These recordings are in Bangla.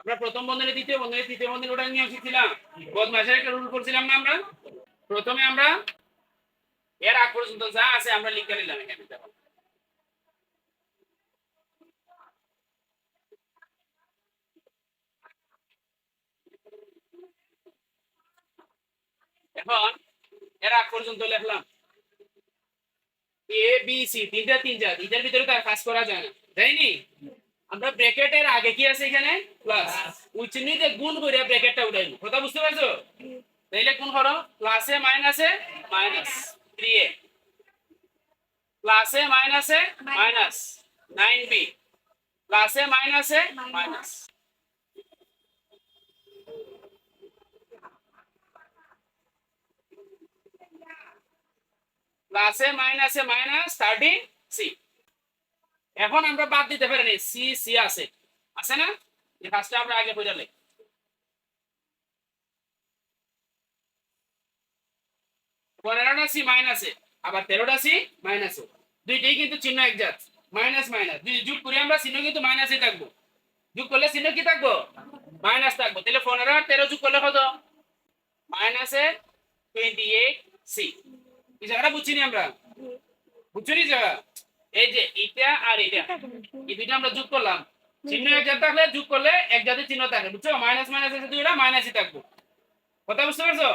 আমরা প্রথম বন্ধনী দ্বিতীয় বন্ধনী তৃতীয় বন্ধনী ওটা নিয়ে শিখছিলাম বদমাশের একটা রুল করছিলাম না আমরা প্রথমে আমরা এর আগ পর্যন্ত যা আছে আমরা লিখে নিলাম এখানে দেখো এখন এর আগ পর্যন্ত লিখলাম এ বি সি তিনটা এটার ভিতরে তো আর কাজ করা যায় না তাইনি আমরা ব্র্যাকেটের আগে কি আছে এখানে প্লাস ওই চিহ্ন দিয়ে গুণ করে ব্র্যাকেটটা উঠাইবো কথা বুঝতে পারছো তাইলে কোন করো প্লাসে মাইনাসে মাইনাস 3a প্লাসে মাইনাসে মাইনাস 9b প্লাসে মাইনাসে মাইনাস প্লাসে মাইনাসে মাইনাস 30c এখন আমরা বাদ দিতে পারি না সি সি আছে আছে না এই কাজটা আমরা আগে বুঝালে 15টা সি মাইনাসে আবার 13টা সি মাইনাসে দুইটাই কিন্তু চিহ্ন একজাত মাইনাস মাইনাস যদি যোগ করি আমরা চিহ্ন কিন্তু মাইনাসই থাকবো যোগ করলে চিহ্ন কি থাকবো মাইনাস থাকবো তাহলে 15 আর 13 যোগ করলে কত মাইনাসে 28 সি এই জায়গাটা বুঝছি না আমরা বুঝছো নি জায়গা এই যে এটা আর এটা এই দুইটা আমরা যোগ করলাম চিহ্ন একজাত থাকলে যোগ করলে একজাতের চিহ্ন থাকে বুঝছো মাইনাস মাইনাস আছে দুইটা মাইনাসই থাকবো কথা বুঝতে পারছো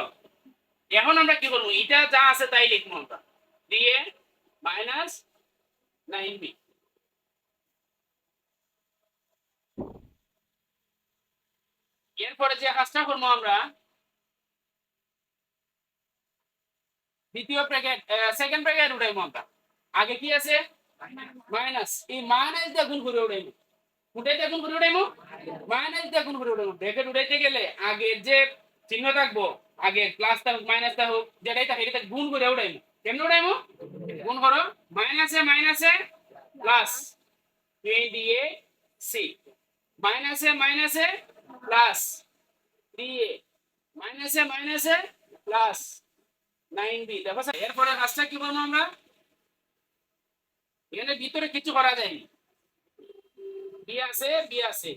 এখন আমরা কি করবো এটা যা আছে তাই লিখবো আমরা দিয়ে মাইনাস 9b এরপরে যে কাজটা করবো আমরা দ্বিতীয় ব্র্যাকেট সেকেন্ড ব্র্যাকেট উঠাইবো আমরা আগে কি আছে মাইনাস এই মাইনাস দিয়ে গুণ করে উঠাইবো উঠাইতে গুণ করে উঠাইবো মাইনাস দিয়ে গুণ করে উঠাইবো ব্র্যাকেট উঠাইতে গেলে আগের যে চিহ্ন থাকবো আগে প্লাস থাকুক মাইনাস থাকুক যেটাই থাকে এটা গুণ করে উঠাইবো কেমনে উঠাইবো গুণ করো মাইনাসে মাইনাসে প্লাস 28c মাইনাসে মাইনাসে প্লাস 3a মাইনাসে মাইনাসে প্লাস 9b দেখো এরপরে কাজটা কি বলবো আমরা এখানে ভিতরে কিছু করা যায়নি বি আছে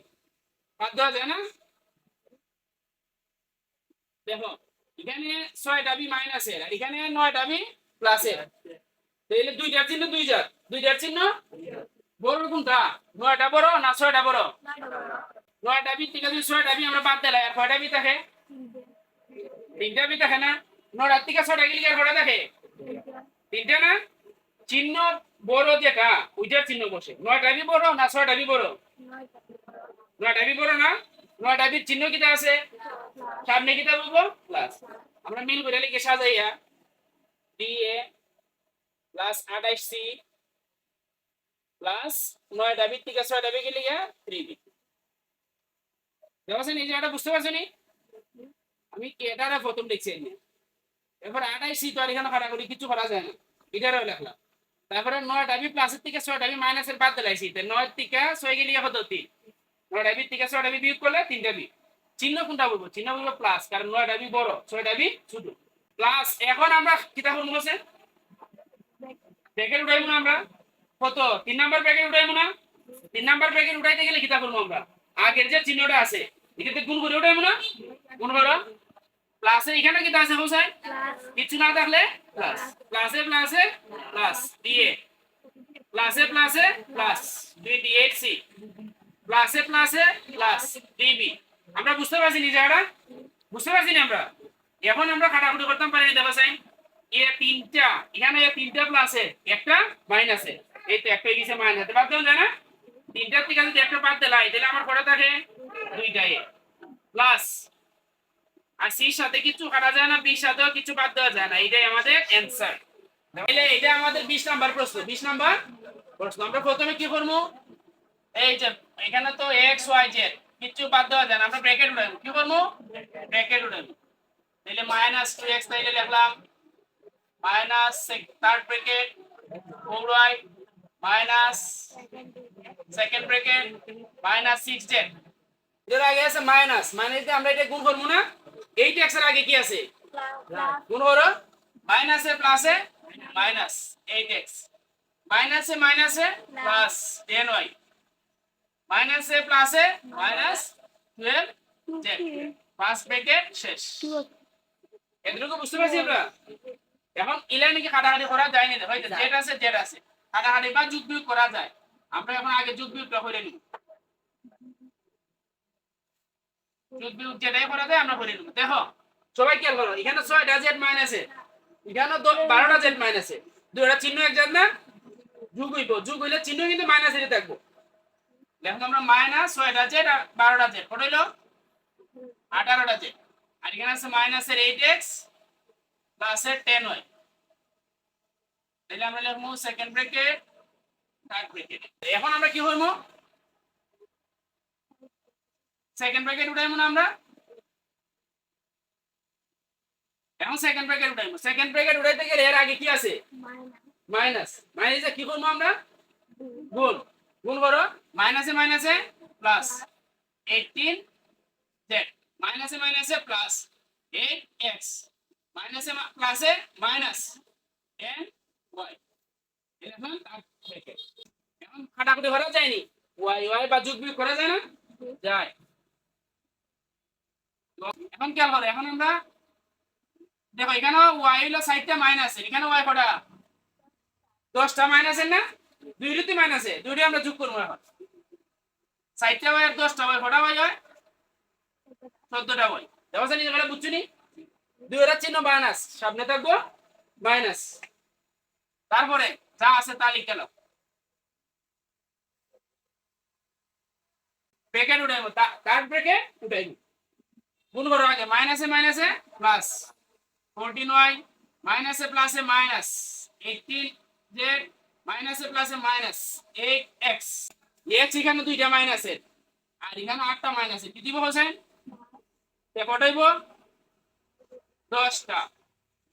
বাদ দেওয়া যায় না দেখো এখানে 6টা বি মাইনাসের আর এখানে 9টা বি প্লাসের তাহলে দুইটার চিহ্ন দুইটার চিহ্ন বড় কোনটা 9টা বড় না 6টা বড় 9টা বি থেকে যদি 6টা বি আমরা বাদ দিলাই আর কয়টা বি থাকে 3টা বি থাকে না 9টার থেকে 6টা গেলে আর কয়টা থাকে 3টা না চিহ্ন বড় যেটা ওইটার চিহ্ন বসে 9টা বি বড় না 6টা বি বড় 9টা বি বড় না 9টা বির চিহ্ন কিটা আছে সামনে কিটা বলবো প্লাস আমরা মিল করে লিখে সাজাইয়া DA প্লাস 28C প্লাস 9টা বির থেকে 6টা বি গেলে 3B দেখছেন এই জায়গাটা বুঝতে পারছেন আমি এটারে প্রথম লিখছি এরপর 28C তো আর এখানে কাটাকুটি কিছু করা যায় না এটারও লিখলাম তারপরে 9টা বি প্লাসের থেকে 6টা বি মাইনাসের বাদ দিলাইছি 9 থেকে 6 গেলে কত 3 9টা বি থেকে 6টা বি বিয়োগ করলে 3টা বি চিহ্ন কোনটা বলবো চিহ্ন বলবো প্লাস কারণ 9টা বি বড় 6টা বি ছোট প্লাস এখন আমরা কিটা করব বলছে ব্র্যাকেট উঠাইবো না আমরা কত 3 নাম্বার ব্র্যাকেট উঠাইবো না 3 নাম্বার ব্র্যাকেট উঠাইতে গেলে কিটা করব আমরা আগের যে চিহ্নটা আছে এটাতে গুণ করে উঠাইবো না গুণ করো প্লাসে এখানে কিটা আছে হোসাই কিছু না থাকলে প্লাস প্লাসে প্লাসে প্লাস দিয়ে প্লাসে প্লাসে প্লাস 28C প্লাসে প্লাসে প্লাস 3b আমরা বুঝতে পারছি নি জায়গাটা বুঝতে পারছি না আমরা এখন আমরা কাটাকুটি করতাম পারি দেখো সাইন এ তিনটা এখানে এ তিনটা প্লাসে একটা মাইনাসে এই তো একটা গিয়েছে মাইনাসে বাদ দাও যায় না তিনটার থেকে যদি একটা বাদ দিলাই তাহলে আমার কটা থাকে দুইটাই প্লাস আর সির সাথে কিছু কাটা যায় না বির সাথেও কিছু বাদ দেওয়া যায় না এটাই আমাদের অ্যানসার তাহলে এটা আমাদের 20 নাম্বার প্রশ্ন 20 নাম্বার প্রশ্ন আমরা প্রথমে কি করব এই যে এখানে তো x y z কিছু বাদ দেওয়া যায় না আমরা ব্র্যাকেট উঠাবো কি করব ব্র্যাকেট উঠাবো তাহলে -2x তাইলে লিখলাম minus third bracket 4y minus second bracket -6z এর আগে আছে মাইনাস দিয়ে আমরা এটা গুণ করব না 8x এর আগে কি আছে গুণ করো মাইনাসে প্লাসে মাইনাস 8x মাইনাসে মাইনাসে প্লাস 10y মাইনাসে প্লাসে মাইনাস 12 জেড ফার্স্ট ব্র্যাকেট শেষ এতটুকু বুঝতে পারছি আমরা এখন ইলেভেন কি কাটাকাটি করা যায় না ভাই জেড আছে কাটাকাটি বা যোগ বিয়োগ করা যায় আমরা এখন আগে যোগ বিয়োগটা করে নিব যোগ বিয়োগ যেটাই করা যায় আমরা করে নিব দেখো সবাই খেয়াল করো এখানে 6টা জেড মাইনাসে এখানে 12টা জেড মাইনাসে দুইটা চিহ্ন এক জায়গা না যোগ হইলে চিহ্ন কিন্তু মাইনাসে থাকবো দেখো আমরা মাইনাস 6টা জেড আর 12টা জেড কত হইলো 18টা জেড আর এখানে আছে মাইনাসের 8x প্লাসের 10y তাহলে আমরা লিখবো সেকেন্ড ব্র্যাকেট থার্ড ব্র্যাকেট এখন আমরা কি হইমু সেকেন্ড ব্র্যাকেট উঠাইমু না আমরা এখন সেকেন্ড ব্র্যাকেট উঠাইতে গেলে এর আগে কি আছে মাইনাস মাইনাসে কি করবো আমরা গুণ করো মাইনাসে প্লাস 18 জেড মাইনাসে প্লাস 8x মাইনাসে প্লাসে মাইনাস 10y এখন এখন কাটাকুটি করা যায়নি y বা যোগ বিয়োগ করা যায় না যায় এখন কি হবে এখন আমরা দেখো এখানে y হলো 60টা মাইনাস এখানে y কটা 10টা মাইনাস না দুইটি মাইনাসে দুইটি আমরা যোগ করব এখন 60টা y আর 10টা y কটা y হয় 14টা y দেখো জানি এগুলো বুঝছনি দুইটা চিহ্ন মাইনাস সামনে থাকবো মাইনাস তারপরে যা আছে তা লিখে নাও ব্র্যাকেট উঠাইবো থার্ড ব্র্যাকেট উঠাইবো গুণ করো আগে মাইনাসে প্লাস 14y মাইনাসে প্লাসে মাইনাস 18 জেড মাইনাসে প্লাসে মাইনাস 8x x এখানে দুইটা মাইনাসের আর এখানে 8টা মাইনাসের কি দিব হোসেন তে কটাইবো 10টা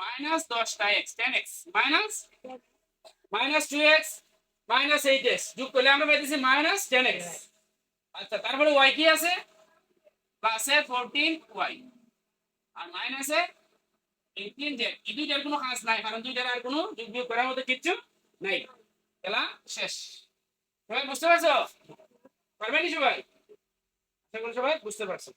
মাইনাস 10টা x 10x minus 2x minus 8x যোগ করলে আমরা পাইতেছি মাইনাস 10x আচ্ছা তারপরে y কি আছে প্লাসে 14y আর মাইনাসে 18 জেড এই দুইটার কোনো কাজ নাই কারণ দুইটার আর কোনো যোগ বিয়োগ করার মতো কিছু নাই খেলা শেষ সবাই বুঝতে পারছো পারবেনি সবাই সবাই বুঝতে পারছো